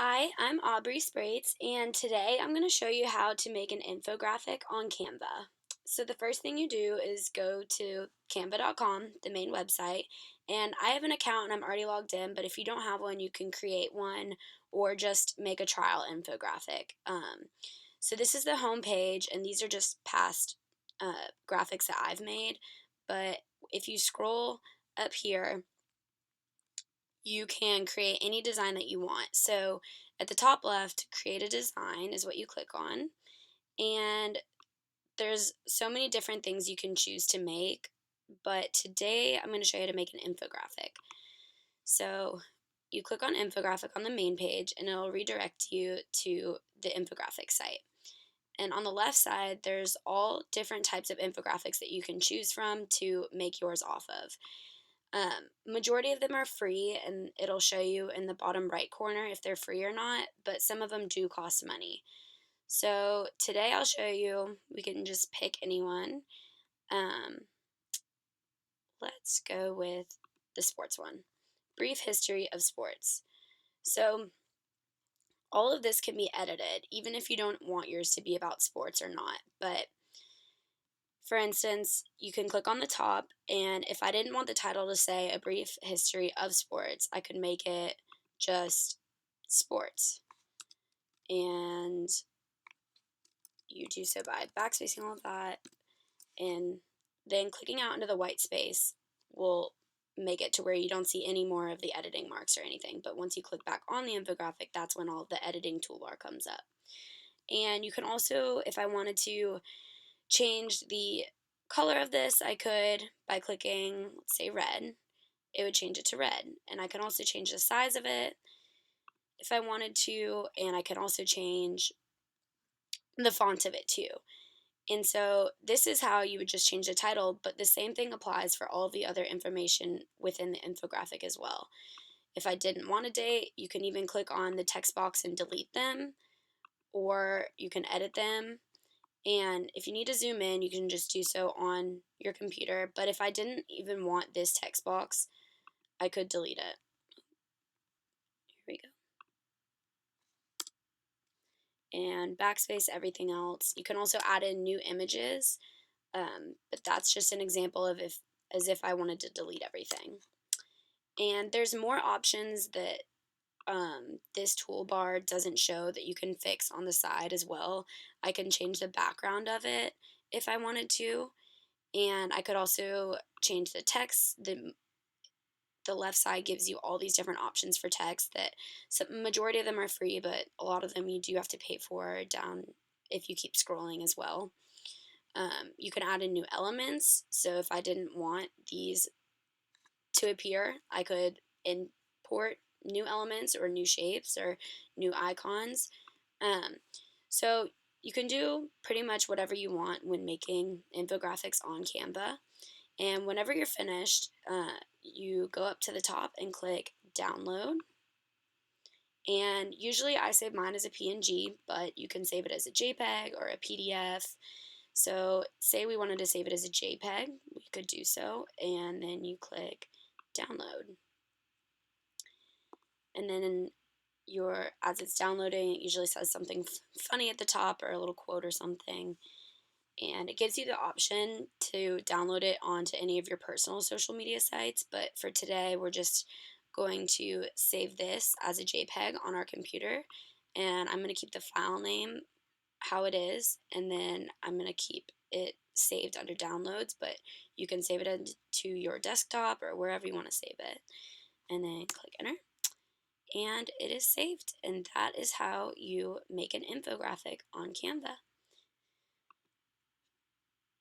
Hi, I'm Aubrey Spraetz, and today I'm going to show you how to make an infographic on Canva. So the first thing you do is go to canva.com, the main website, and I have an account and I'm already logged in, but if you don't have one, you can create one or just make a trial infographic. So this is the home page, and these are just past graphics that I've made, but if you scroll up here, you can create any design that you want. So at the top left, create a design is what you click on. And there's so many different things you can choose to make. But today I'm going to show you how to make an infographic. So you click on infographic on the main page and it'll redirect you to the infographic site. And on the left side, there's all different types of infographics that you can choose from to make yours off of. Majority of them are free, and it'll show you in the bottom right corner if they're free or not, but some of them do cost money. So today I'll show you, we can just pick anyone. Um, let's go with the sports one. Brief history of sports. So all of this can be edited, even if you don't want yours to be about sports or not, but for instance, you can click on the top, and if I didn't want the title to say a brief history of sports, I could make it just sports. And you do so by backspacing all of that, and then clicking out into the white space will make it to where you don't see any more of the editing marks or anything. But once you click back on the infographic, that's when all of the editing toolbar comes up. And you can also, if I wanted to, change the color of this, I could by clicking, let's say red, it would change it to red. And I can also change the size of it if I wanted to, and I can also change the font of it too. And so this is how you would just change the title, but the same thing applies for all of the other information within the infographic as well. If I didn't want a date, you can even click on the text box and delete them, or you can edit them. And if you need to zoom in, you can just do so on your computer. But if I didn't even want this text box, I could delete it. Here we go. And backspace everything else. You can also add in new images, but that's just an example of as if I wanted to delete everything. And there's more options that this toolbar doesn't show that you can fix on the side as well. I can change the background of it if I wanted to. And I could also change the text. The left side gives you all these different options for text that majority of them are free, but a lot of them you do have to pay for down if you keep scrolling as well. You can add in new elements. So if I didn't want these to appear, I could import new elements or new shapes or new icons. So you can do pretty much whatever you want when making infographics on Canva. And whenever you're finished, you go up to the top and click download. And usually I save mine as a PNG, but you can save it as a JPEG or a PDF. So say we wanted to save it as a JPEG, we could do so, and then you click download. And then as it's downloading, it usually says something funny at the top or a little quote or something. And it gives you the option to download it onto any of your personal social media sites, but for today we're just going to save this as a JPEG on our computer, and I'm going to keep the file name how it is, and then I'm going to keep it saved under downloads, but you can save it to your desktop or wherever you want to save it, and then click enter, and it is saved. And that is how you make an infographic on Canva.